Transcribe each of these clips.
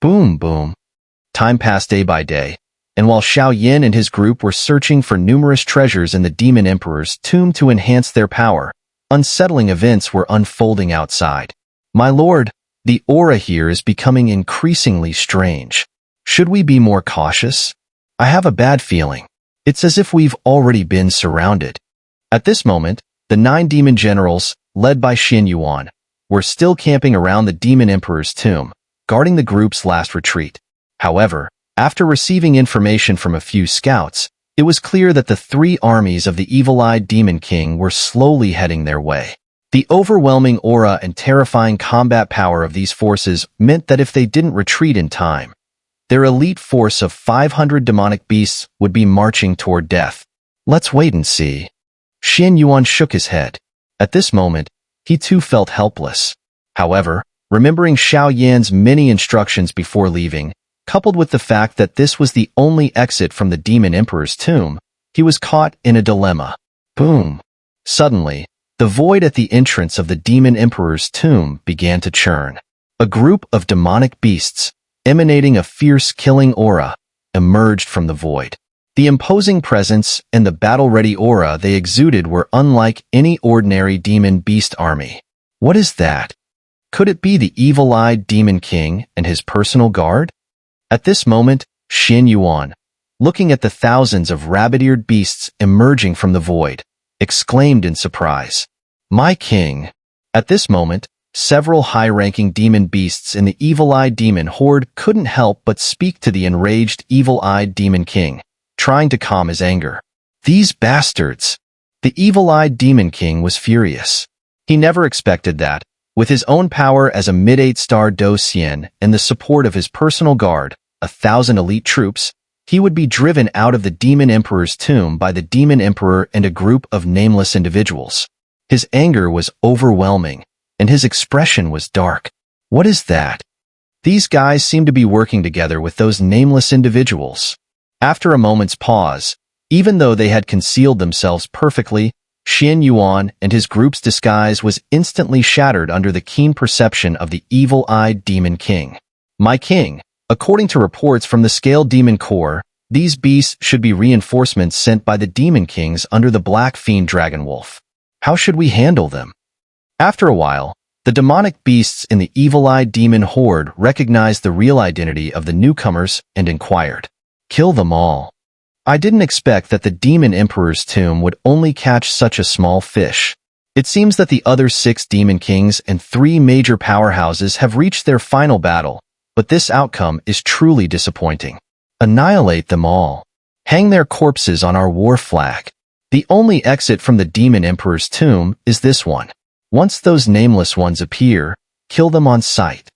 Boom, boom. Time passed day by day, and while Xiao Yin and his group were searching for numerous treasures in the Demon Emperor's tomb to enhance their power, unsettling events were unfolding outside. My lord, the aura here is becoming increasingly strange. Should we be more cautious? I have a bad feeling. It's as if we've already been surrounded. At this moment, the 9 demon generals, led by Xin Yuan, were still camping around the Demon Emperor's tomb, guarding the group's last retreat. However, after receiving information from a few scouts, it was clear that the 3 armies of the evil-eyed Demon King were slowly heading their way. The overwhelming aura and terrifying combat power of these forces meant that if they didn't retreat in time, their elite force of 500 demonic beasts would be marching toward death. Let's wait and see. Xin Yuan shook his head. At this moment, he too felt helpless. However, remembering Xiao Yan's many instructions before leaving, coupled with the fact that this was the only exit from the Demon Emperor's tomb, he was caught in a dilemma. Boom! Suddenly, the void at the entrance of the Demon Emperor's tomb began to churn. A group of demonic beasts, emanating a fierce killing aura, emerged from the void. The imposing presence and the battle-ready aura they exuded were unlike any ordinary demon beast army. What is that? Could it be the evil-eyed Demon King and his personal guard? At this moment, Xin Yuan, looking at the thousands of rabbit-eared beasts emerging from the void, exclaimed in surprise, "My king!" At this moment, several high-ranking demon beasts in the evil-eyed demon horde couldn't help but speak to the enraged evil-eyed Demon King, trying to calm his anger. These bastards! The evil-eyed Demon King was furious. He never expected that, with his own power as a mid-8-star Do Xian and the support of his personal guard, 1,000 elite troops, he would be driven out of the Demon Emperor's tomb by the Demon Emperor and a group of nameless individuals. His anger was overwhelming, and his expression was dark. What is that? These guys seem to be working together with those nameless individuals. After a moment's pause, even though they had concealed themselves perfectly, Xin Yuan and his group's disguise was instantly shattered under the keen perception of the evil-eyed Demon King. My king, according to reports from the Scale Demon Corps, these beasts should be reinforcements sent by the Demon Kings under the Black Fiend Dragon Wolf. How should we handle them? After a while, the demonic beasts in the evil-eyed demon horde recognized the real identity of the newcomers and inquired, "Kill them all." I didn't expect that the Demon Emperor's tomb would only catch such a small fish. It seems that the other 6 Demon Kings and 3 major powerhouses have reached their final battle, but this outcome is truly disappointing. Annihilate them all. Hang their corpses on our war flag. The only exit from the Demon Emperor's tomb is this one. Once those nameless ones appear, kill them on sight.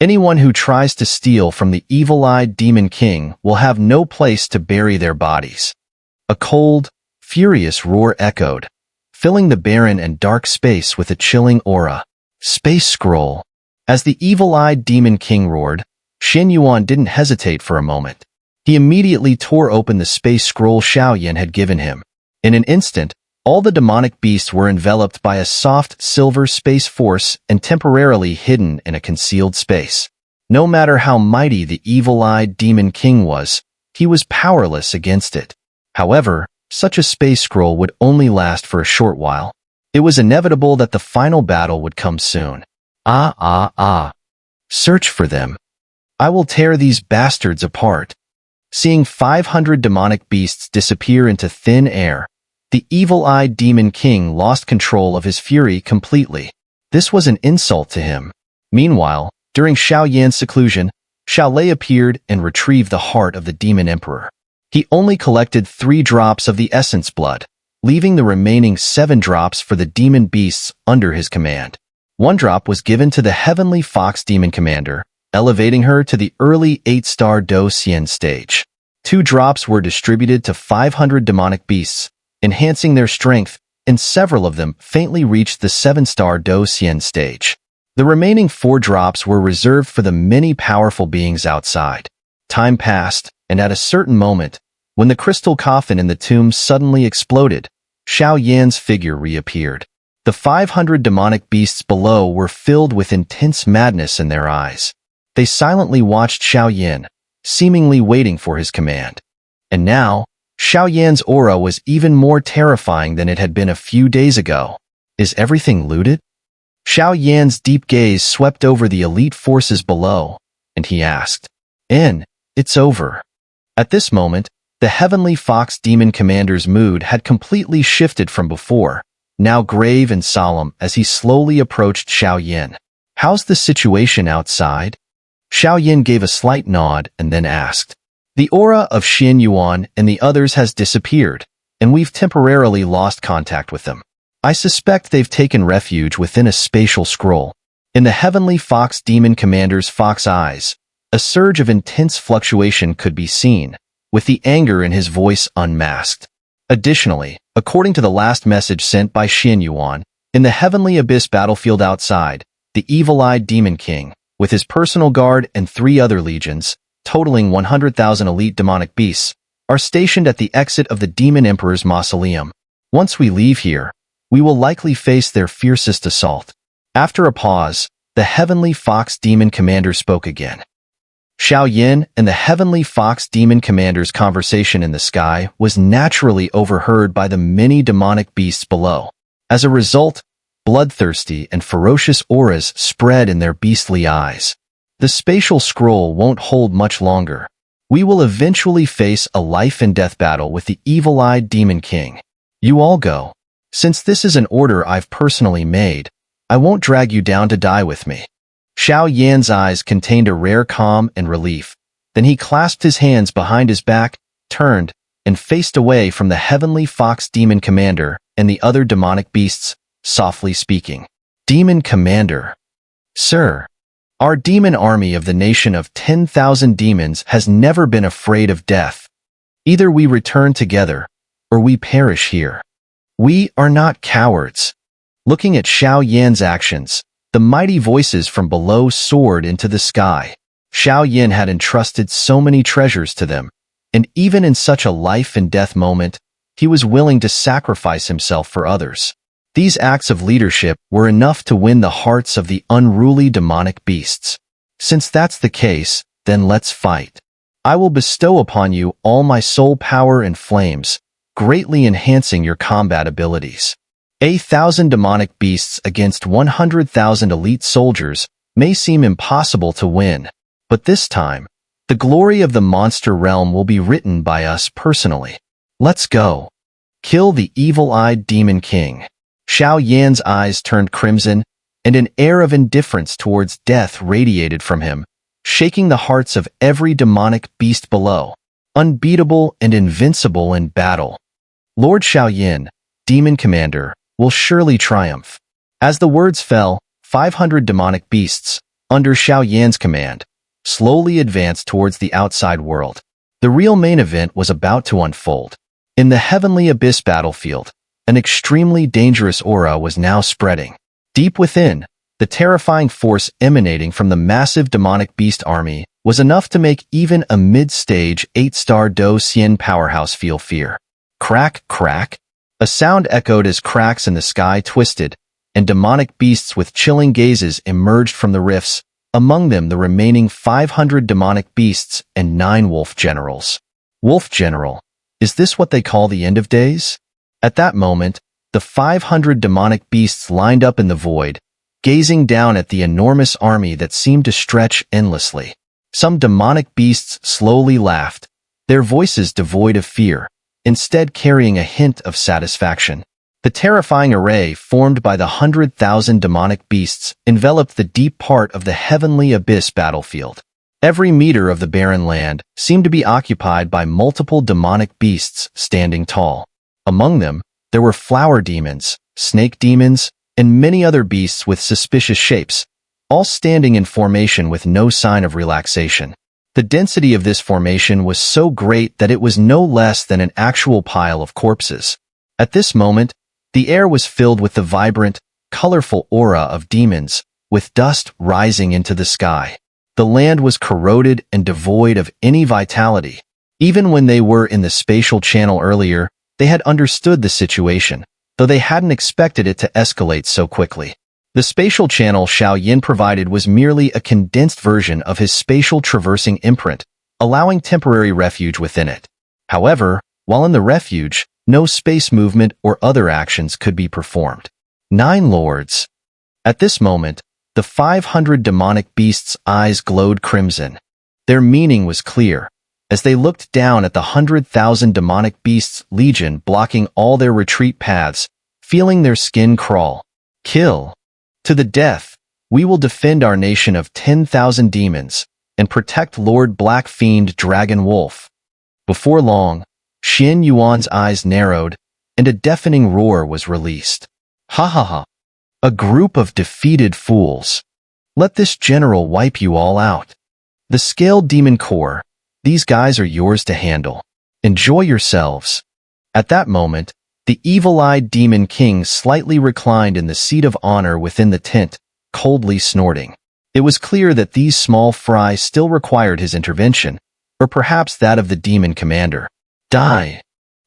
Anyone who tries to steal from the evil-eyed Demon King will have no place to bury their bodies. A cold, furious roar echoed, filling the barren and dark space with a chilling aura. Space Scroll. As the evil-eyed Demon King roared, Xin Yuan didn't hesitate for a moment. He immediately tore open the space scroll Xiao Yan had given him. In an instant, all the demonic beasts were enveloped by a soft silver space force and temporarily hidden in a concealed space. No matter how mighty the evil-eyed Demon King was, he was powerless against it. However, such a space scroll would only last for a short while. It was inevitable that the final battle would come soon. Search for them. I will tear these bastards apart. Seeing 500 demonic beasts disappear into thin air, the evil-eyed Demon King lost control of his fury completely. This was an insult to him. Meanwhile, during Xiao Yan's seclusion, Xiao Lei appeared and retrieved the heart of the Demon Emperor. He only collected 3 drops of the essence blood, leaving the remaining 7 drops for the demon beasts under his command. 1 drop was given to the Heavenly Fox Demon Commander, elevating her to the early 8-star Do Xian stage. 2 drops were distributed to 500 demonic beasts, enhancing their strength, and several of them faintly reached the 7-star Do Xian stage. The remaining 4 drops were reserved for the many powerful beings outside. Time passed, and at a certain moment, when the crystal coffin in the tomb suddenly exploded, Xiao Yan's figure reappeared. The 500 demonic beasts below were filled with intense madness in their eyes. They silently watched Xiao Yan, seemingly waiting for his command. And now, Xiao Yan's aura was even more terrifying than it had been a few days ago. Is everything looted? Xiao Yan's deep gaze swept over the elite forces below, and he asked, It's over. At this moment, the Heavenly Fox Demon Commander's mood had completely shifted from before, now grave and solemn as he slowly approached Xiao Yan. How's the situation outside? Xiao Yan gave a slight nod and then asked. The aura of Xin Yuan and the others has disappeared, and we've temporarily lost contact with them. I suspect they've taken refuge within a spatial scroll. In the Heavenly Fox Demon Commander's fox eyes, a surge of intense fluctuation could be seen, with the anger in his voice unmasked. Additionally, according to the last message sent by Xin Yuan, in the Heavenly Abyss battlefield outside, the evil-eyed Demon King, with his personal guard and 3 other legions, totaling 100,000 elite demonic beasts, are stationed at the exit of the Demon Emperor's mausoleum. Once we leave here, we will likely face their fiercest assault. After a pause, the Heavenly Fox Demon Commander spoke again. Xiao Yan and the Heavenly Fox Demon Commander's conversation in the sky was naturally overheard by the many demonic beasts below. As a result, bloodthirsty and ferocious auras spread in their beastly eyes. The spatial scroll won't hold much longer. We will eventually face a life-and-death battle with the evil-eyed Demon King. You all go. Since this is an order I've personally made, I won't drag you down to die with me. Xiao Yan's eyes contained a rare calm and relief. Then he clasped his hands behind his back, turned, and faced away from the Heavenly Fox Demon Commander and the other demonic beasts, softly speaking. Demon Commander. Sir, our demon army of the nation of 10,000 demons has never been afraid of death. Either we return together, or we perish here. We are not cowards. Looking at Xiao Yan's actions, the mighty voices from below soared into the sky. Xiao Yan had entrusted so many treasures to them, and even in such a life-and-death moment, he was willing to sacrifice himself for others. These acts of leadership were enough to win the hearts of the unruly demonic beasts. Since that's the case, then let's fight. I will bestow upon you all my soul power and flames, greatly enhancing your combat abilities. 1,000 demonic beasts against 100,000 elite soldiers may seem impossible to win, but this time, the glory of the monster realm will be written by us personally. Let's go. Kill the evil-eyed Demon King. Xiao Yan's eyes turned crimson, and an air of indifference towards death radiated from him, shaking the hearts of every demonic beast below. Unbeatable and invincible in battle. Lord Xiao Yan, Demon Commander, will surely triumph. As the words fell, 500 demonic beasts, under Xiao Yan's command, slowly advanced towards the outside world. The real main event was about to unfold. In the Heavenly Abyss battlefield, an extremely dangerous aura was now spreading. Deep within, the terrifying force emanating from the massive demonic beast army was enough to make even a mid-stage 8-star Do Xian powerhouse feel fear. Crack, crack. A sound echoed as cracks in the sky twisted, and demonic beasts with chilling gazes emerged from the rifts, among them the remaining 500 demonic beasts and 9 wolf generals. Wolf General, is this what they call the end of days? At that moment, the 500 demonic beasts lined up in the void, gazing down at the enormous army that seemed to stretch endlessly. Some demonic beasts slowly laughed, their voices devoid of fear, instead carrying a hint of satisfaction. The terrifying array formed by the 100,000 demonic beasts enveloped the deep part of the Heavenly Abyss battlefield. Every meter of the barren land seemed to be occupied by multiple demonic beasts standing tall. Among them, there were flower demons, snake demons, and many other beasts with suspicious shapes, all standing in formation with no sign of relaxation. The density of this formation was so great that it was no less than an actual pile of corpses. At this moment, the air was filled with the vibrant, colorful aura of demons, with dust rising into the sky. The land was corroded and devoid of any vitality. Even when they were in the spatial channel earlier, they had understood the situation, though they hadn't expected it to escalate so quickly. The spatial channel Xiao Yin provided was merely a condensed version of his spatial traversing imprint, allowing temporary refuge within it. However, while in the refuge, no space movement or other actions could be performed. 9 lords. At this moment, the 500 demonic beasts' eyes glowed crimson. Their meaning was clear, as they looked down at the 100,000 demonic beasts' legion blocking all their retreat paths, feeling their skin crawl. Kill. To the death, we will defend our nation of 10,000 demons and protect Lord Black Fiend Dragon Wolf. Before long, Xin Yuan's eyes narrowed, and a deafening roar was released. Ha ha ha. A group of defeated fools. Let this general wipe you all out. The Scaled Demon Corps, these guys are yours to handle. Enjoy yourselves. At that moment, the evil-eyed Demon King slightly reclined in the seat of honor within the tent, coldly snorting. It was clear that these small fry still required his intervention, or perhaps that of the Demon Commander. Die.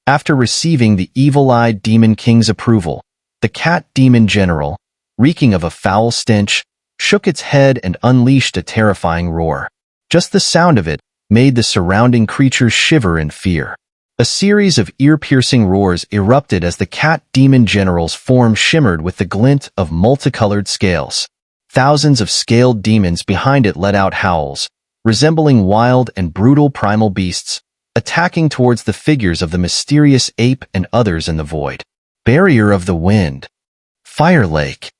After receiving the evil-eyed Demon King's approval, the Cat Demon General, reeking of a foul stench, shook its head and unleashed a terrifying roar. Just the sound of it made the surrounding creatures shiver in fear. A series of ear-piercing roars erupted as the Cat Demon General's form shimmered with the glint of multicolored scales. Thousands of scaled demons behind it let out howls, resembling wild and brutal primal beasts, attacking towards the figures of the mysterious ape and others in the void. Barrier of the Wind. Fire Lake.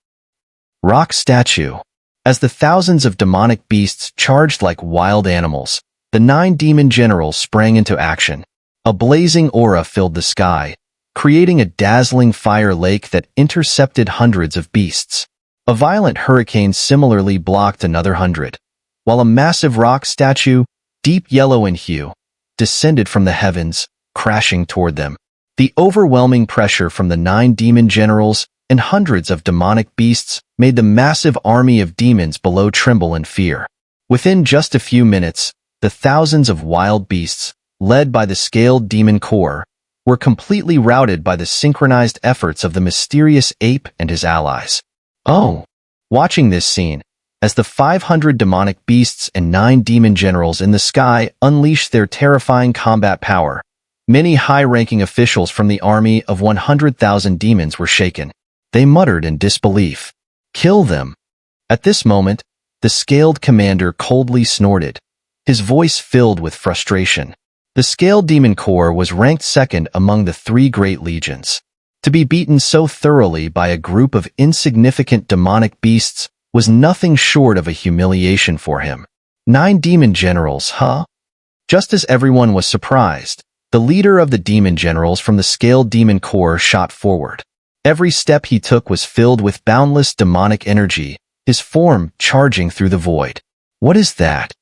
Rock Statue. As the thousands of demonic beasts charged like wild animals, the 9 demon generals sprang into action. A blazing aura filled the sky, creating a dazzling fire lake that intercepted hundreds of beasts. A violent hurricane similarly blocked another 100, while a massive rock statue, deep yellow in hue, descended from the heavens, crashing toward them. The overwhelming pressure from the 9 demon generals and hundreds of demonic beasts made the massive army of demons below tremble in fear. Within just a few minutes, the thousands of wild beasts, led by the Scaled Demon Corps, were completely routed by the synchronized efforts of the mysterious ape and his allies. Oh! Watching this scene, as the 500 demonic beasts and 9 demon generals in the sky unleashed their terrifying combat power, many high-ranking officials from the army of 100,000 demons were shaken. They muttered in disbelief. Kill them! At this moment, the Scaled Commander coldly snorted, his voice filled with frustration. The Scaled Demon Corps was ranked second among the 3 great legions. To be beaten so thoroughly by a group of insignificant demonic beasts was nothing short of a humiliation for him. 9 demon generals, huh? Just as everyone was surprised, the leader of the demon generals from the Scaled Demon Corps shot forward. Every step he took was filled with boundless demonic energy, his form charging through the void. What is that?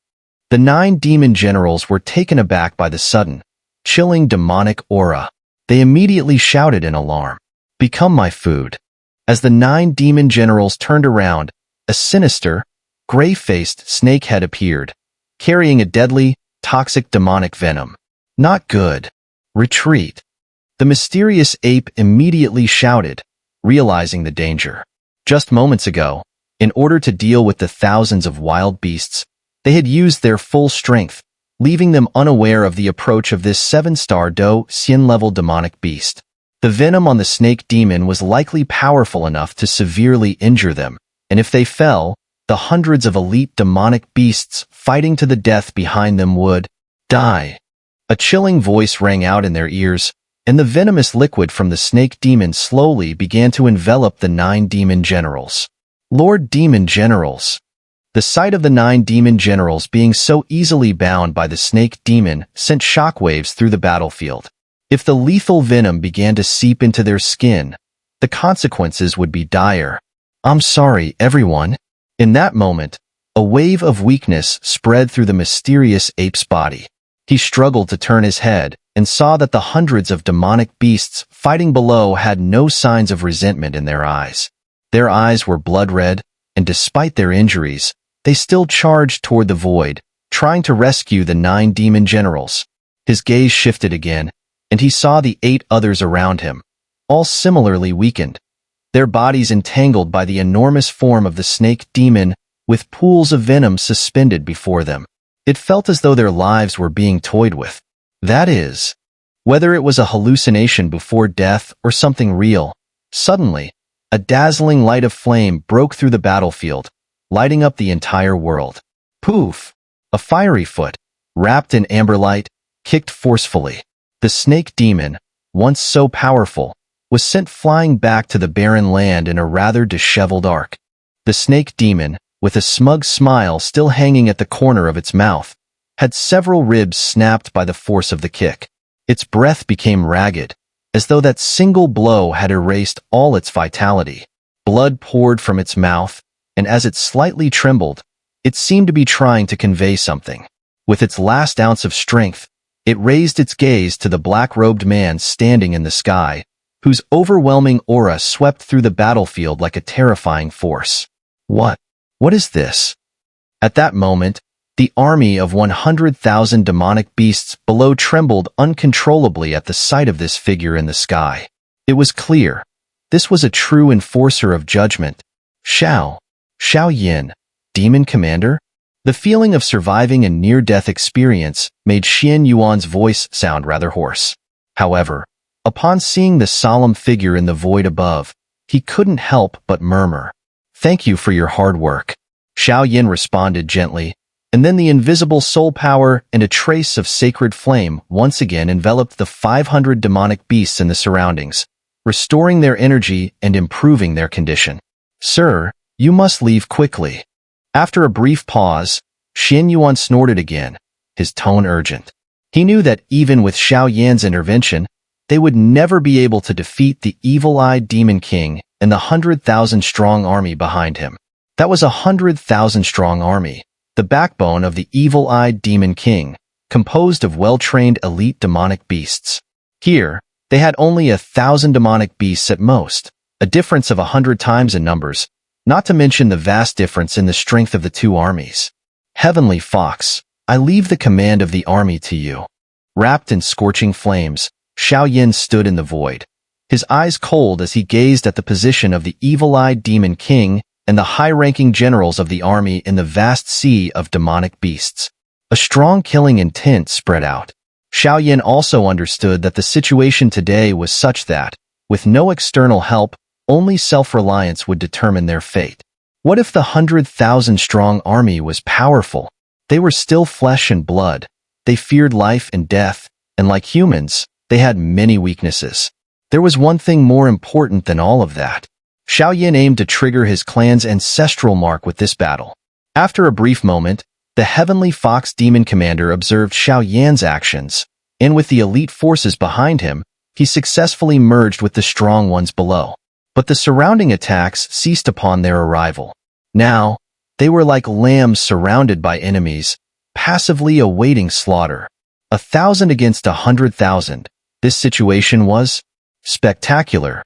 The 9 demon generals were taken aback by the sudden, chilling demonic aura. They immediately shouted in alarm. Become my food. As the 9 demon generals turned around, a sinister, gray-faced snakehead appeared, carrying a deadly, toxic demonic venom. Not good. Retreat. The mysterious ape immediately shouted, realizing the danger. Just moments ago, in order to deal with the thousands of wild beasts, they had used their full strength, leaving them unaware of the approach of this 7-star Do Xian-level demonic beast. The venom on the snake demon was likely powerful enough to severely injure them, and if they fell, the hundreds of elite demonic beasts fighting to the death behind them would die. A chilling voice rang out in their ears, and the venomous liquid from the snake demon slowly began to envelop the 9 demon generals. Lord Demon Generals. The sight of the 9 demon generals being so easily bound by the snake demon sent shockwaves through the battlefield. If the lethal venom began to seep into their skin, the consequences would be dire. I'm sorry, everyone. In that moment, a wave of weakness spread through the mysterious ape's body. He struggled to turn his head and saw that the hundreds of demonic beasts fighting below had no signs of resentment in their eyes. Their eyes were blood red, and despite their injuries, they still charged toward the void, trying to rescue the 9 demon generals. His gaze shifted again, and he saw the 8 others around him, all similarly weakened. their bodies entangled by the enormous form of the snake demon with pools of venom suspended before them. It felt as though their lives were being toyed with. That is, whether it was a hallucination before death or something real. Suddenly, a dazzling light of flame broke through the battlefield, lighting up the entire world. Poof! A fiery foot, wrapped in amber light, kicked forcefully. The snake demon, once so powerful, was sent flying back to the barren land in a rather disheveled arc. The snake demon, with a smug smile still hanging at the corner of its mouth, had several ribs snapped by the force of the kick. Its breath became ragged, as though that single blow had erased all its vitality. Blood poured from its mouth, and as it slightly trembled, it seemed to be trying to convey something. With its last ounce of strength, it raised its gaze to the black-robed man standing in the sky, whose overwhelming aura swept through the battlefield like a terrifying force. What is this? At that moment, the army of 100,000 demonic beasts below trembled uncontrollably at the sight of this figure in the sky. It was clear. This was a true enforcer of judgment. Xiao Yin, demon commander? The feeling of surviving a near-death experience made Xian Yuan's voice sound rather hoarse. However, upon seeing the solemn figure in the void above, he couldn't help but murmur, "Thank you for your hard work." Xiao Yin responded gently, and then the invisible soul power and a trace of sacred flame once again enveloped the 500 demonic beasts in the surroundings, restoring their energy and improving their condition. "Sir, you must leave quickly." After a brief pause, Xian Yuan snorted again, his tone urgent. He knew that even with Xiao Yan's intervention, they would never be able to defeat the evil-eyed Demon King and the 100,000-strong army behind him. That was a 100,000-strong army, the backbone of the evil-eyed Demon King, composed of well-trained elite demonic beasts. Here, they had only 1,000 demonic beasts at most, a difference of 100 times in numbers, not to mention the vast difference in the strength of the two armies. "Heavenly Fox, I leave the command of the army to you." Wrapped in scorching flames, Xiao Yin stood in the void, his eyes cold as he gazed at the position of the evil-eyed Demon King and the high-ranking generals of the army in the vast sea of demonic beasts. A strong killing intent spread out. Xiao Yin also understood that the situation today was such that, with no external help, only self-reliance would determine their fate. What if the 100,000-strong army was powerful? They were still flesh and blood. They feared life and death, and like humans, they had many weaknesses. There was one thing more important than all of that. Xiao Yin aimed to trigger his clan's ancestral mark with this battle. After a brief moment, the Heavenly Fox Demon Commander observed Xiao Yan's actions, and with the elite forces behind him, he successfully merged with the strong ones below. But the surrounding attacks ceased upon their arrival. Now, they were like lambs surrounded by enemies, passively awaiting slaughter. 1,000 against 100,000. This situation was spectacular.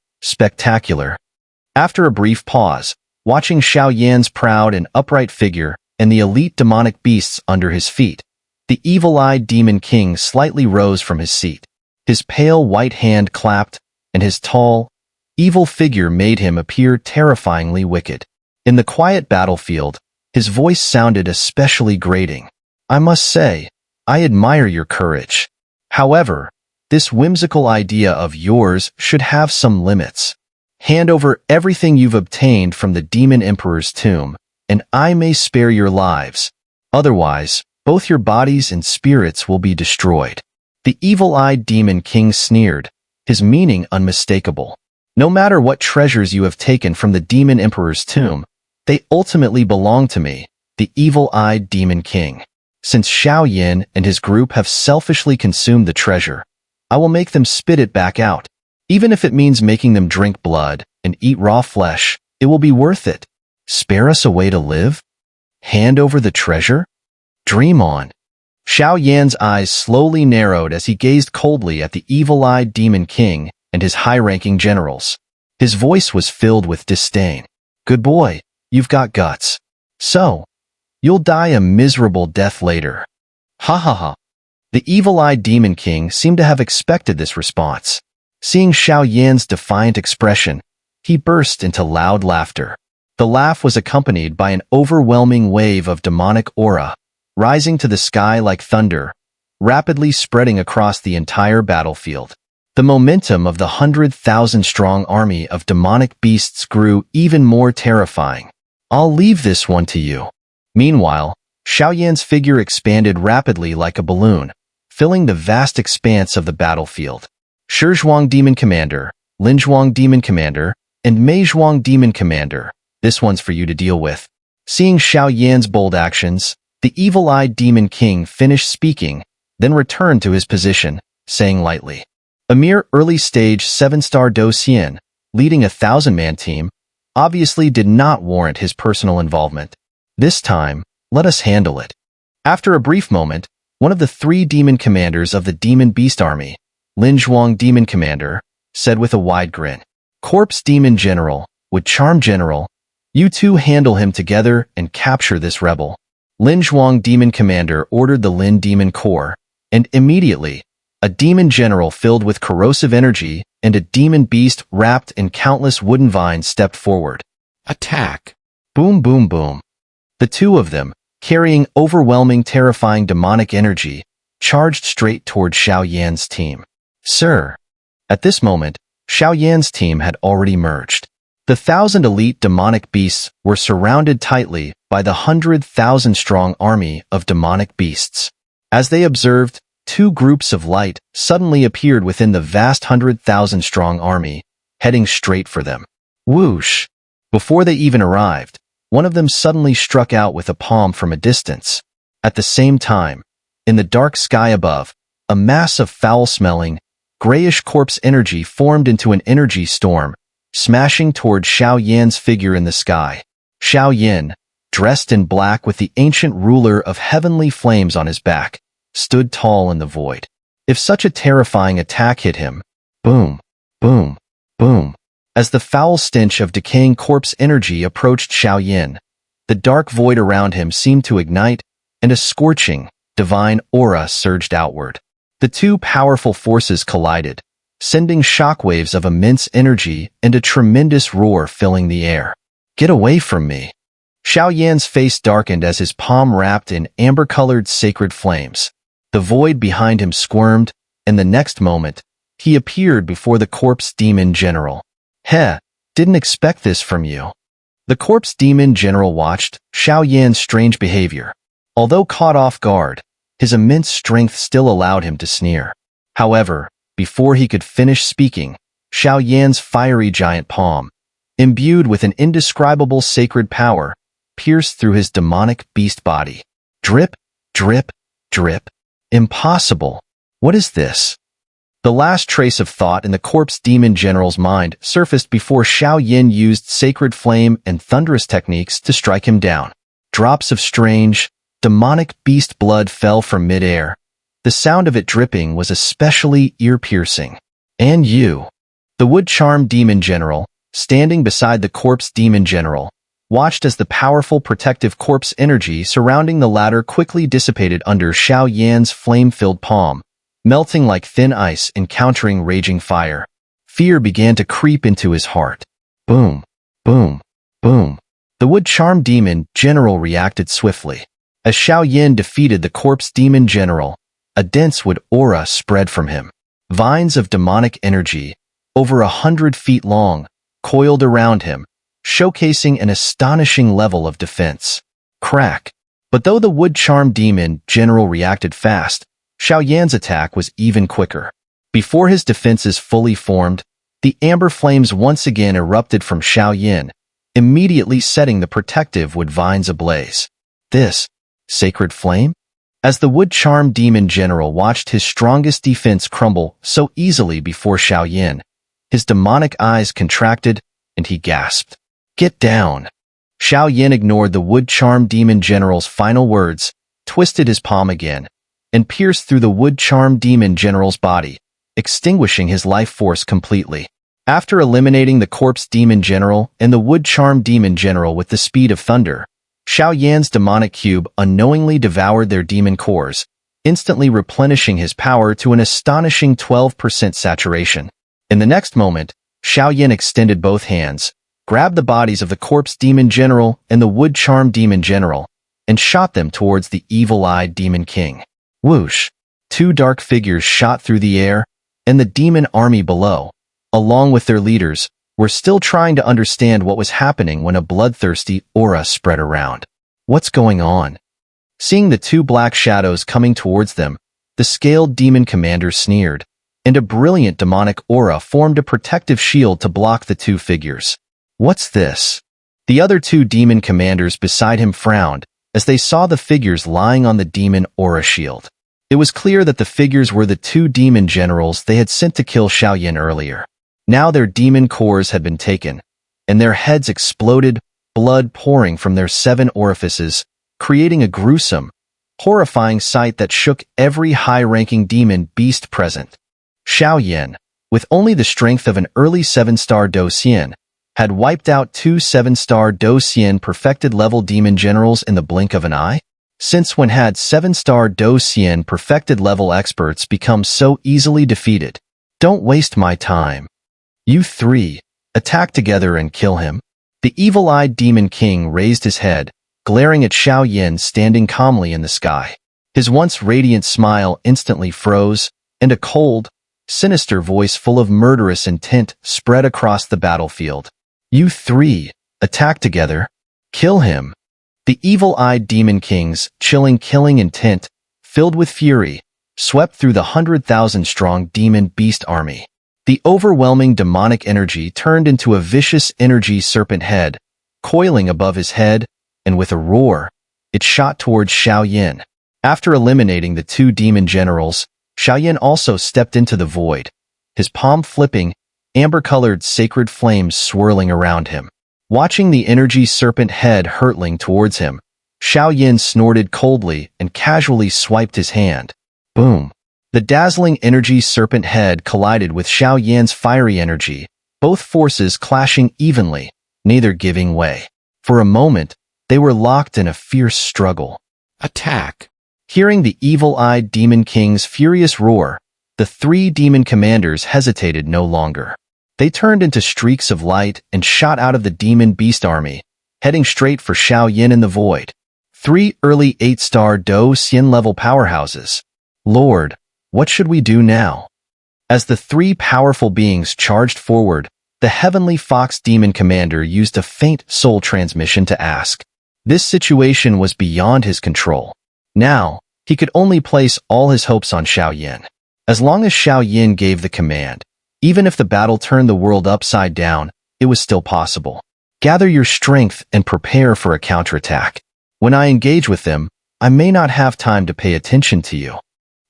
After a brief pause, watching Xiao Yan's proud and upright figure and the elite demonic beasts under his feet, the evil-eyed Demon King slightly rose from his seat. His pale white hand clapped, and his tall, evil figure made him appear terrifyingly wicked. In the quiet battlefield, his voice sounded especially grating. "I must say, I admire your courage. However, this whimsical idea of yours should have some limits. Hand over everything you've obtained from the Demon Emperor's tomb, and I may spare your lives. Otherwise, both your bodies and spirits will be destroyed." The evil-eyed Demon King sneered, his meaning unmistakable. "No matter what treasures you have taken from the Demon Emperor's tomb, they ultimately belong to me, the evil-eyed Demon King. Since Xiao Yin and his group have selfishly consumed the treasure, I will make them spit it back out. Even if it means making them drink blood and eat raw flesh, it will be worth it. Spare us a way to live? Hand over the treasure? Dream on." Xiao Yan's eyes slowly narrowed as he gazed coldly at the evil-eyed Demon King and his high-ranking generals. His voice was filled with disdain. "Good boy, you've got guts. So, you'll die a miserable death later." Ha ha ha. The evil-eyed Demon King seemed to have expected this response. Seeing Xiao Yan's defiant expression, He burst into loud laughter. The laugh was accompanied by an overwhelming wave of demonic aura, rising to the sky like thunder, rapidly spreading across the entire battlefield. The momentum of the 100,000-strong army of demonic beasts grew even more terrifying. I'll leave this one to you. Meanwhile, Xiao Yan's figure expanded rapidly like a balloon, filling the vast expanse of the battlefield. Shizhuang Demon Commander, Linzhuang Demon Commander, and Meizhuang Demon Commander, this one's for you to deal with. Seeing Xiao Yan's bold actions, the evil-eyed Demon King finished speaking, then returned to his position, saying lightly, "A mere early-stage 7-star Do Xian, leading a 1,000-man team, obviously did not warrant his personal involvement. This time, let us handle it." After a brief moment, one of the 3 demon commanders of the Demon Beast Army, Linzhuang Demon Commander, said with a wide grin, "Corpse Demon General, with Charm General, you two handle him together and capture this rebel." Linzhuang Demon Commander ordered the Lin Demon Corps, and immediately, a demon general filled with corrosive energy and a demon beast wrapped in countless wooden vines stepped forward. Attack! Boom, boom, boom. The two of them, carrying overwhelming, terrifying demonic energy, charged straight toward Xiao Yan's team. Sir! At this moment, Xiao Yan's team had already merged. The 1,000 elite demonic beasts were surrounded tightly by the 100,000-strong army of demonic beasts. As they observed, 2 groups of light suddenly appeared within the vast 100,000-strong army, heading straight for them. Whoosh! Before they even arrived, one of them suddenly struck out with a palm from a distance. At the same time, in the dark sky above, a mass of foul-smelling, grayish corpse energy formed into an energy storm, smashing toward Xiao Yan's figure in the sky. Xiao Yan, dressed in black with the ancient ruler of heavenly flames on his back, stood tall in the void. If such a terrifying attack hit him, boom, boom, boom. As the foul stench of decaying corpse energy approached Xiao Yan, the dark void around him seemed to ignite, and a scorching, divine aura surged outward. The 2 powerful forces collided, sending shockwaves of immense energy and a tremendous roar filling the air. Get away from me! Xiao Yan's face darkened as his palm wrapped in amber-colored sacred flames. The void behind him squirmed, and the next moment, he appeared before the Corpse Demon General. Heh, didn't expect this from you. The Corpse Demon General watched Xiao Yan's strange behavior. Although caught off guard, his immense strength still allowed him to sneer. However, before he could finish speaking, Xiao Yan's fiery giant palm, imbued with an indescribable sacred power, pierced through his demonic beast body. Drip, drip, drip. Impossible. What is this? The last trace of thought in the Corpse Demon General's mind surfaced before Xiao Yan used sacred flame and thunderous techniques to strike him down. Drops of strange, demonic beast blood fell from mid-air. The sound of it dripping was especially ear-piercing. And you, the Wood Charm Demon General, standing beside the Corpse Demon General, watched as the powerful protective corpse energy surrounding the latter quickly dissipated under Xiao Yan's flame-filled palm, melting like thin ice encountering raging fire. Fear began to creep into his heart. Boom, boom, boom. The Wood Charm Demon General reacted swiftly. As Xiao Yan defeated the Corpse Demon General, a dense wood aura spread from him. Vines of demonic energy, over 100 feet long, coiled around him, showcasing an astonishing level of defense. Crack. But though the Wood Charm Demon General reacted fast, Xiao Yan's attack was even quicker. Before his defenses fully formed, the amber flames once again erupted from Xiao Yan, immediately setting the protective wood vines ablaze. This sacred flame? As the Wood Charm Demon General watched his strongest defense crumble so easily before Xiao Yan, his demonic eyes contracted, and he gasped. Get down! Xiao Yan ignored the Wood Charm Demon General's final words, twisted his palm again, and pierced through the Wood Charm Demon General's body, extinguishing his life force completely. After eliminating the Corpse Demon General and the Wood Charm Demon General with the speed of thunder, Xiao Yan's demonic cube unknowingly devoured their demon cores, instantly replenishing his power to an astonishing 12% saturation. In the next moment, Xiao Yin extended both hands, grabbed the bodies of the corpse demon general and the wood charm demon general, and shot them towards the evil-eyed demon king. Whoosh! Two dark figures shot through the air, and the demon army below, along with their leaders, were still trying to understand what was happening when a bloodthirsty aura spread around. What's going on? Seeing the two black shadows coming towards them, the scaled demon commander sneered, and a brilliant demonic aura formed a protective shield to block the two figures. What's this? The other two demon commanders beside him frowned as they saw the figures lying on the demon aura shield. It was clear that the figures were the two demon generals they had sent to kill Xiao Yin earlier. Now their demon cores had been taken, and their heads exploded, blood pouring from their 7 orifices, creating a gruesome, horrifying sight that shook every high-ranking demon beast present. Xiao Yin, with only the strength of an early 7-star Do Xian, had wiped out 2 7-star Do Xian perfected-level demon generals in the blink of an eye? Since when had 7-star Do Xian perfected-level experts become so easily defeated? Don't waste my time. You three, attack together and kill him. The evil-eyed demon king raised his head, glaring at Xiao Yin standing calmly in the sky. His once radiant smile instantly froze, and a cold, sinister voice full of murderous intent spread across the battlefield. You three, attack together. Kill him. The evil-eyed demon king's chilling killing intent, filled with fury, swept through the 100,000-strong demon beast army. The overwhelming demonic energy turned into a vicious energy serpent head, coiling above his head, and with a roar, it shot towards Xiao Yin. After eliminating the two demon generals, Xiao Yin also stepped into the void, his palm flipping, amber-colored sacred flames swirling around him. Watching the energy serpent head hurtling towards him, Xiao Yin snorted coldly and casually swiped his hand. Boom! The dazzling energy serpent head collided with Xiao Yin's fiery energy, both forces clashing evenly, neither giving way. For a moment, they were locked in a fierce struggle. Attack! Hearing the evil-eyed demon king's furious roar, the 3 demon commanders hesitated no longer. They turned into streaks of light and shot out of the demon beast army, heading straight for Xiao Yin in the void. 3 early 8-star Do Xian level powerhouses. Lord, what should we do now? As the 3 powerful beings charged forward, the Heavenly Fox Demon Commander used a faint soul transmission to ask. This situation was beyond his control. Now, he could only place all his hopes on Xiao Yin. As long as Xiao Yin gave the command, even if the battle turned the world upside down, it was still possible. Gather your strength and prepare for a counterattack. When I engage with them, I may not have time to pay attention to you.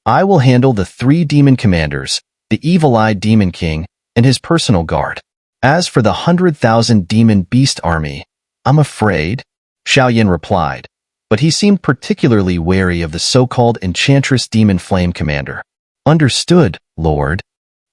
I will handle the 3 demon commanders, the evil-eyed demon king, and his personal guard. As for the 100,000 demon beast army, I'm afraid, Xiao Yin replied, but he seemed particularly wary of the so-called enchantress demon flame commander. Understood, Lord.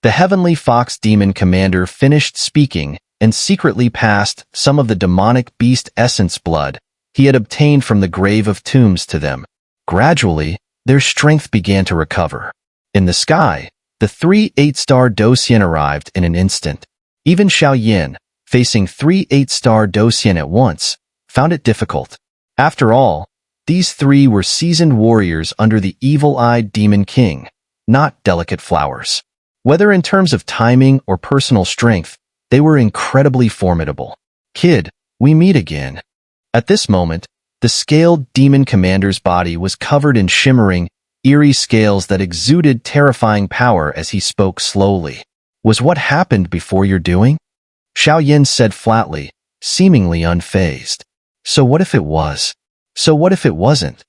The Heavenly Fox Demon Commander finished speaking and secretly passed some of the demonic beast essence blood he had obtained from the grave of tombs to them. Gradually, their strength began to recover. In the sky, the 3 8-star Do Xian arrived in an instant. Even Xiao Yin, facing 3 8-star Do Xian at once, found it difficult. After all, these 3 were seasoned warriors under the evil-eyed demon king, not delicate flowers. Whether in terms of timing or personal strength, they were incredibly formidable. Kid, we meet again. At this moment, the scaled demon commander's body was covered in shimmering, eerie scales that exuded terrifying power as he spoke slowly. Was what happened before your doing? Xiao Yin said flatly, seemingly unfazed. So what if it was? So what if it wasn't?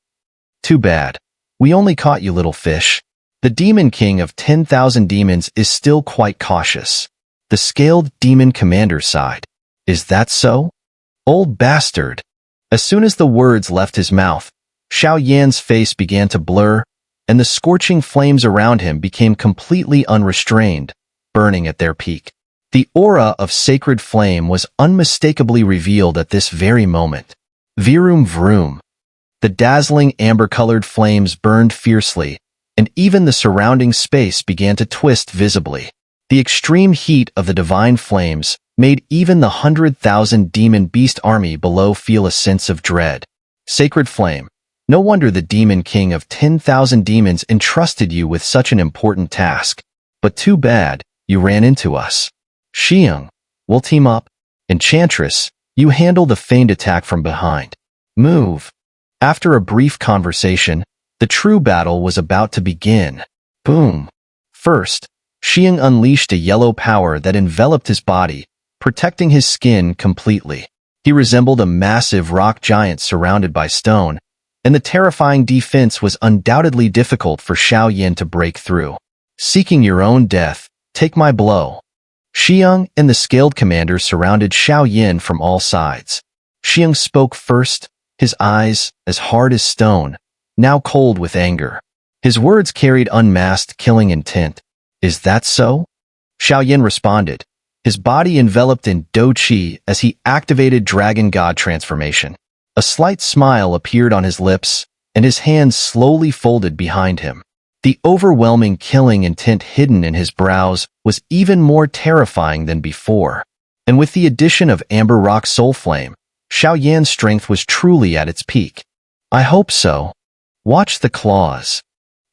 Too bad. We only caught you, little fish. The demon king of 10,000 demons is still quite cautious. The scaled demon commander sighed. Is that so? Old bastard. As soon as the words left his mouth, Xiao Yan's face began to blur, and the scorching flames around him became completely unrestrained, burning at their peak. The aura of sacred flame was unmistakably revealed at this very moment. Vroom vroom. The dazzling amber-colored flames burned fiercely, and even the surrounding space began to twist visibly. The extreme heat of the divine flames made even the 100,000 demon beast army below feel a sense of dread. Sacred flame. No wonder the demon king of 10,000 demons entrusted you with such an important task. But too bad, you ran into us. Xiao, we'll team up. Enchantress, you handle the feigned attack from behind. Move. After a brief conversation, the true battle was about to begin. Boom. First, Xiao unleashed a yellow power that enveloped his body, protecting his skin completely. He resembled a massive rock giant surrounded by stone, and the terrifying defense was undoubtedly difficult for Xiao to break through. Seeking your own death, take my blow. Xiao and the scaled commander surrounded Xiao from all sides. Xiao spoke first, his eyes, as hard as stone, now cold with anger. His words carried unmasked killing intent. Is that so? Xiao responded, his body enveloped in Do Qi as he activated Dragon God transformation. A slight smile appeared on his lips, and his hands slowly folded behind him. The overwhelming killing intent hidden in his brows was even more terrifying than before. And with the addition of Amber Rock Soul Flame, Xiao strength was truly at its peak. I hope so. Watch the claws.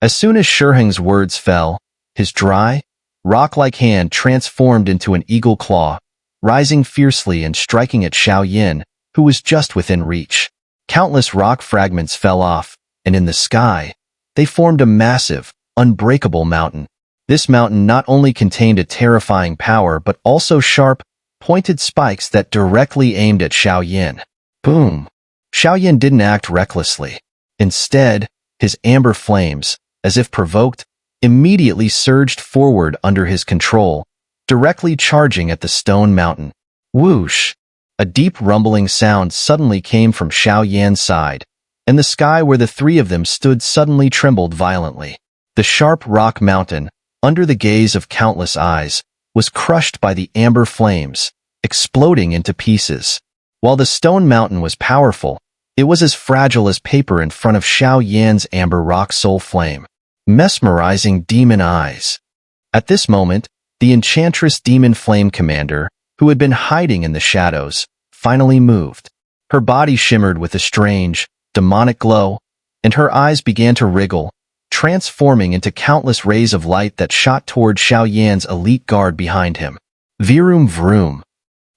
As soon as Shiheng's words fell, his dry, rock-like hand transformed into an eagle claw, rising fiercely and striking at Xiao, who was just within reach. Countless rock fragments fell off, and in the sky, they formed a massive, unbreakable mountain. This mountain not only contained a terrifying power but also sharp, pointed spikes that directly aimed at Xiao. Boom! Xiao didn't act recklessly. Instead, his amber flames, as if provoked, immediately surged forward under his control, directly charging at the stone mountain. Whoosh! A deep rumbling sound suddenly came from Xiao side, and the sky where the three of them stood suddenly trembled violently. The sharp rock mountain, under the gaze of countless eyes, was crushed by the amber flames, exploding into pieces. While the stone mountain was powerful, it was as fragile as paper in front of Xiao amber rock soul flame. Mesmerizing demon eyes. At this moment, the enchantress demon flame commander, who had been hiding in the shadows, finally moved. Her body shimmered with a strange, demonic glow, and her eyes began to wriggle, transforming into countless rays of light that shot toward Xiao elite guard behind him. Vroom vroom.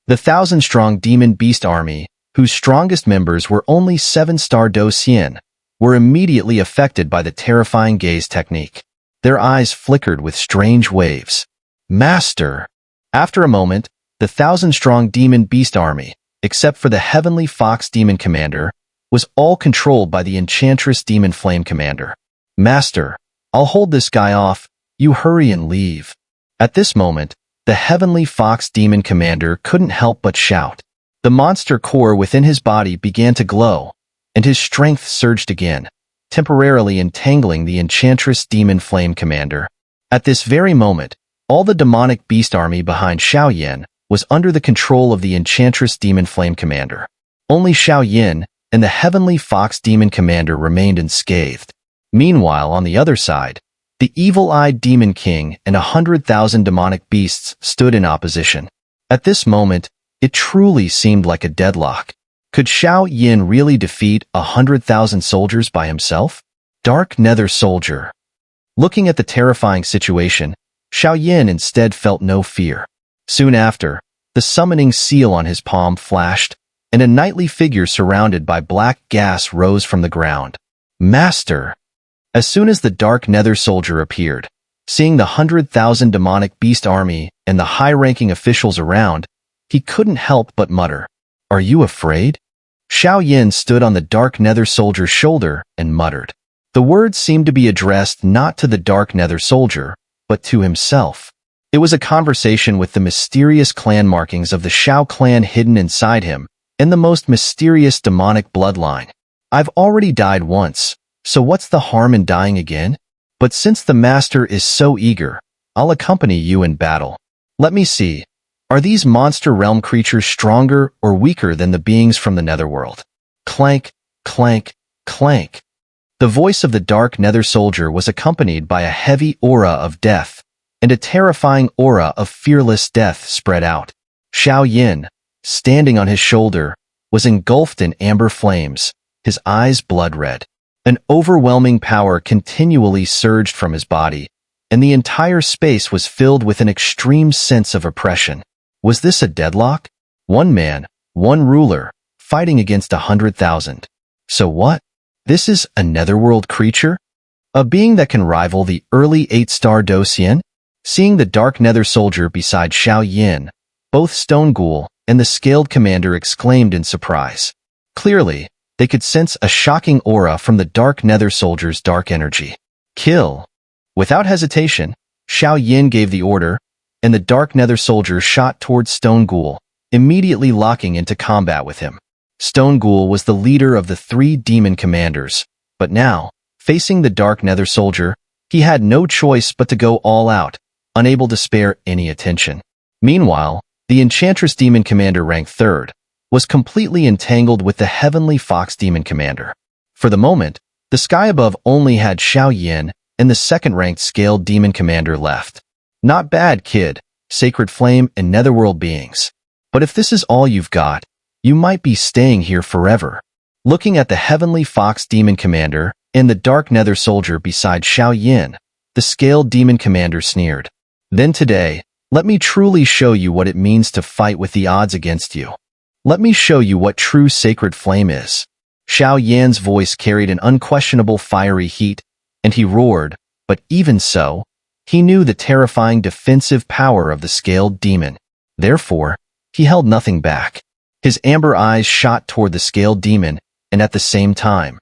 The 1,000-strong demon beast army, whose strongest members were only 7-star Do Xian, were immediately affected by the terrifying gaze technique. Their eyes flickered with strange waves. Master! After a moment, the 1,000-strong demon beast army, except for the heavenly fox demon commander, was all controlled by the enchantress demon flame commander. Master, I'll hold this guy off, you hurry and leave. At this moment, the heavenly fox demon commander couldn't help but shout. The monster core within his body began to glow, and his strength surged again, temporarily entangling the enchantress demon flame commander. At this very moment, all the demonic beast army behind Xiao was under the control of the enchantress demon flame commander. Only Xiao and the heavenly fox demon commander remained unscathed. Meanwhile, on the other side, the evil-eyed demon king and 100,000 demonic beasts stood in opposition. At this moment, it truly seemed like a deadlock. Could Xiao really defeat 100,000 soldiers by himself? Dark Nether Soldier. Looking at the terrifying situation, Xiao instead felt no fear. Soon after, the summoning seal on his palm flashed, and a knightly figure surrounded by black gas rose from the ground. Master! As soon as the Dark Nether Soldier appeared, seeing the 100,000 demonic beast army and the high-ranking officials around, he couldn't help but mutter, "Are you afraid?" Xiao stood on the Dark Nether Soldier's shoulder and muttered. The words seemed to be addressed not to the Dark Nether Soldier, but to himself. It was a conversation with the mysterious clan markings of the Xiao clan hidden inside him, and the most mysterious demonic bloodline. I've already died once, so what's the harm in dying again? But since the master is so eager, I'll accompany you in battle. Let me see. Are these monster realm creatures stronger or weaker than the beings from the netherworld? Clank, clank, clank. The voice of the Dark Nether Soldier was accompanied by a heavy aura of death, and a terrifying aura of fearless death spread out. Xiao Yin, standing on his shoulder, was engulfed in amber flames, his eyes blood-red. An overwhelming power continually surged from his body, and the entire space was filled with an extreme sense of oppression. Was this a deadlock? One man, one ruler, fighting against 100,000. So what? This is a netherworld creature? A being that can rival the early 8-star Dosian? Seeing the dark nether soldier beside Xiao Yin, both Stone Ghoul and the scaled commander exclaimed in surprise. Clearly, they could sense a shocking aura from the dark nether soldier's dark energy. Kill. Without hesitation, Xiao Yin gave the order, and the dark nether soldier shot towards Stone Ghoul, immediately locking into combat with him. Stone Ghoul was the leader of the 3 demon commanders, but now, facing the dark nether soldier, he had no choice but to go all out, unable to spare any attention. Meanwhile, the Enchantress Demon Commander ranked 3rd, was completely entangled with the Heavenly Fox Demon Commander. For the moment, the sky above only had Xiao Yin and the 2nd-ranked Scaled Demon Commander left. Not bad, kid, Sacred Flame and Netherworld beings. But if this is all you've got, you might be staying here forever. Looking at the Heavenly Fox Demon Commander and the Dark Nether Soldier beside Xiao Yin, the Scaled Demon Commander sneered. Then today, let me truly show you what it means to fight with the odds against you. Let me show you what true Sacred Flame is. Xiao Yan's voice carried an unquestionable fiery heat, and he roared, but even so, he knew the terrifying defensive power of the Scaled Demon. Therefore, he held nothing back. His amber eyes shot toward the Scaled Demon, and at the same time,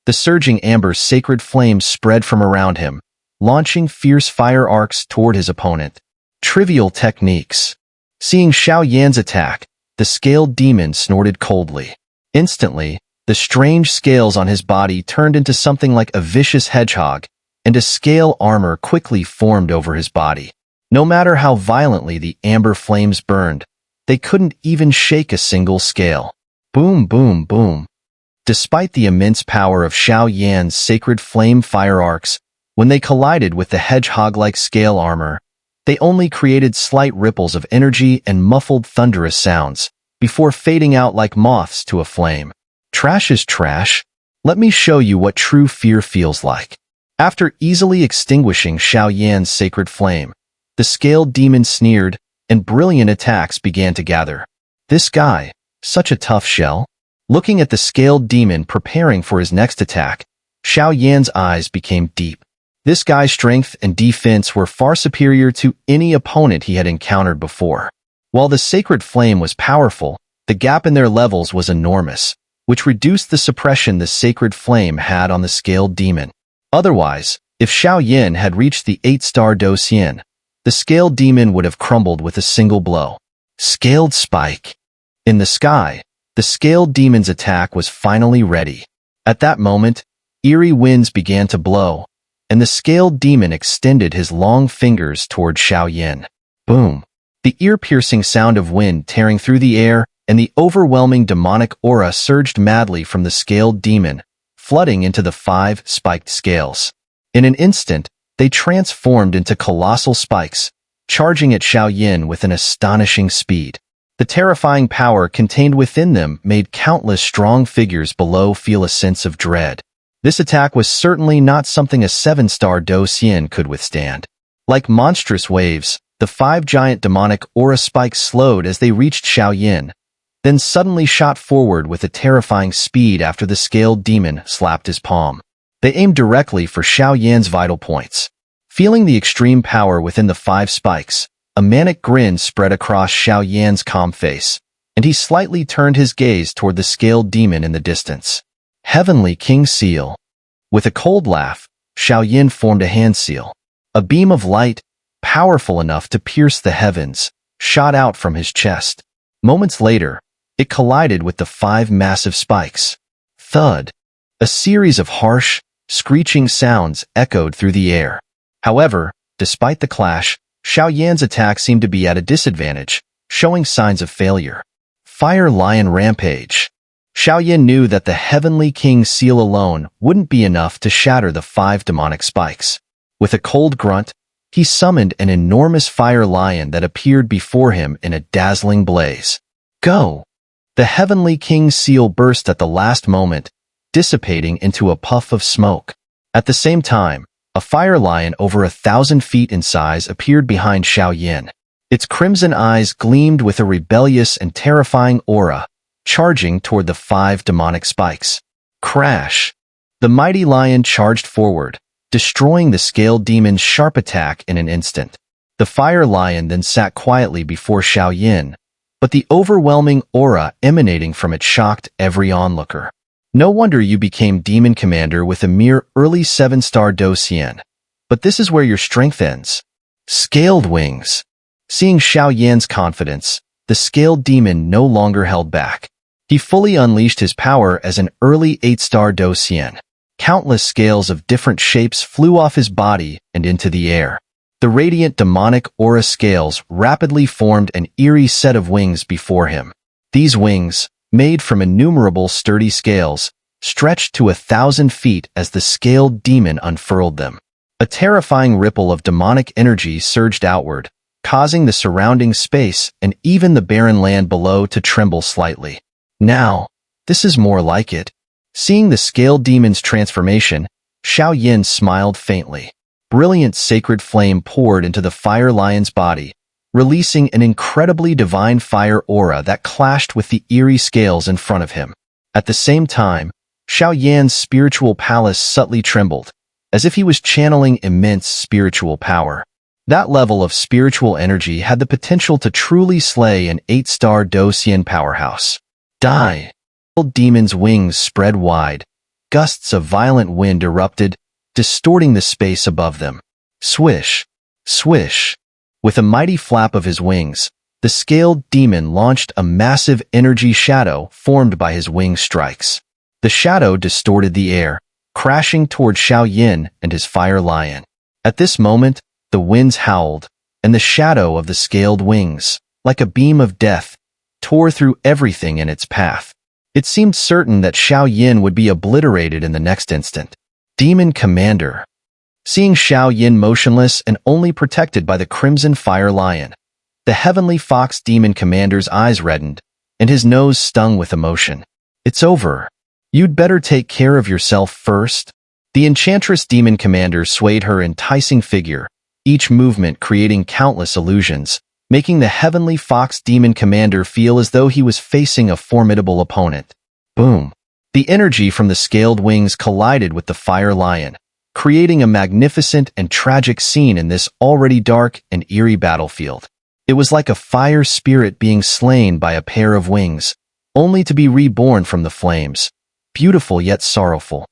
the surging amber sacred flame spread from around him, launching fierce fire arcs toward his opponent. Trivial techniques. Seeing Xiao Yan's attack, the Scaled Demon snorted coldly. Instantly, the strange scales on his body turned into something like a vicious hedgehog, and a scale armor quickly formed over his body. No matter how violently the amber flames burned, they couldn't even shake a single scale. Boom, boom, boom. Despite the immense power of Xiao Yan's sacred flame fire arcs, when they collided with the hedgehog-like scale armor, they only created slight ripples of energy and muffled thunderous sounds, before fading out like moths to a flame. Trash is trash. Let me show you what true fear feels like. After easily extinguishing Xiao Yan's sacred flame, the Scaled Demon sneered, and brilliant attacks began to gather. This guy, such a tough shell. Looking at the Scaled Demon preparing for his next attack, Xiao Yan's eyes became deep. This guy's strength and defense were far superior to any opponent he had encountered before. While the sacred flame was powerful, the gap in their levels was enormous, which reduced the suppression the sacred flame had on the Scaled Demon. Otherwise, if Xiao Yin had reached the 8-star Dosian, the Scaled Demon would have crumbled with a single blow. Scaled Spike. In the sky, the Scaled Demon's attack was finally ready. At that moment, eerie winds began to blow, and the Scaled Demon extended his long fingers toward Xiao Yin. Boom! The ear-piercing sound of wind tearing through the air and the overwhelming demonic aura surged madly from the Scaled Demon, flooding into the 5 spiked scales. In an instant, they transformed into colossal spikes, charging at Xiao Yin with an astonishing speed. The terrifying power contained within them made countless strong figures below feel a sense of dread. This attack was certainly not something a 7-star Dosian could withstand. Like monstrous waves, the 5 giant demonic aura spikes slowed as they reached Xiao Yin, then suddenly shot forward with a terrifying speed after the Scaled Demon slapped his palm. They aimed directly for Xiao Yan's vital points. Feeling the extreme power within the 5 spikes, a manic grin spread across Xiao Yan's calm face, and he slightly turned his gaze toward the Scaled Demon in the distance. Heavenly King Seal. With a cold laugh, Xiao Yin formed a hand seal. A beam of light, powerful enough to pierce the heavens, shot out from his chest. Moments later, it collided with the 5 massive spikes. Thud. A series of harsh, screeching sounds echoed through the air. However, despite the clash, Xiao Yan's attack seemed to be at a disadvantage, showing signs of failure. Fire Lion Rampage. Xiao Yin knew that the Heavenly King's seal alone wouldn't be enough to shatter the 5 demonic spikes. With a cold grunt, he summoned an enormous fire lion that appeared before him in a dazzling blaze. Go! The heavenly king's seal burst at the last moment, dissipating into a puff of smoke. At the same time, a fire lion over 1,000 feet in size appeared behind Xiao. Its crimson eyes gleamed with a rebellious and terrifying aura, charging toward the 5 demonic spikes. Crash! The mighty lion charged forward, destroying the scaled demon's sharp attack in an instant. The fire lion then sat quietly before Xiao, but the overwhelming aura emanating from it shocked every onlooker. No wonder you became Demon Commander with a mere early 7-star Docian. But this is where your strength ends. Scaled wings. Seeing Xiao confidence, the scaled demon no longer held back. He fully unleashed his power as an early 8-star Docian. Countless scales of different shapes flew off his body and into the air. The radiant demonic aura scales rapidly formed an eerie set of wings before him. These wings, made from innumerable sturdy scales, stretched to 1,000 feet as the scaled demon unfurled them. A terrifying ripple of demonic energy surged outward, causing the surrounding space and even the barren land below to tremble slightly. Now, this is more like it. Seeing the scaled demon's transformation, Xiao smiled faintly. Brilliant sacred flame poured into the fire lion's body, releasing an incredibly divine fire aura that clashed with the eerie scales in front of him. At the same time, Xiao spiritual palace subtly trembled, as if he was channeling immense spiritual power. That level of spiritual energy had the potential to truly slay an 8-star Docian powerhouse. Die! The demon's wings spread wide. Gusts of violent wind erupted, distorting the space above them. Swish! Swish! With a mighty flap of his wings, the scaled demon launched a massive energy shadow formed by his wing strikes. The shadow distorted the air, crashing toward Xiao and his fire lion. At this moment, the winds howled, and the shadow of the scaled wings, like a beam of death, tore through everything in its path. It seemed certain that Xiao would be obliterated in the next instant. Demon Commander. Seeing Xiao motionless and only protected by the crimson fire lion, the heavenly fox demon commander's eyes reddened, and his nose stung with emotion. It's over. You'd better take care of yourself first. The enchantress demon commander swayed her enticing figure, each movement creating countless illusions, making the heavenly fox demon commander feel as though he was facing a formidable opponent. Boom! The energy from the scaled wings collided with the fire lion, creating a magnificent and tragic scene in this already dark and eerie battlefield. It was like a fire spirit being slain by a pair of wings, only to be reborn from the flames. Beautiful yet sorrowful.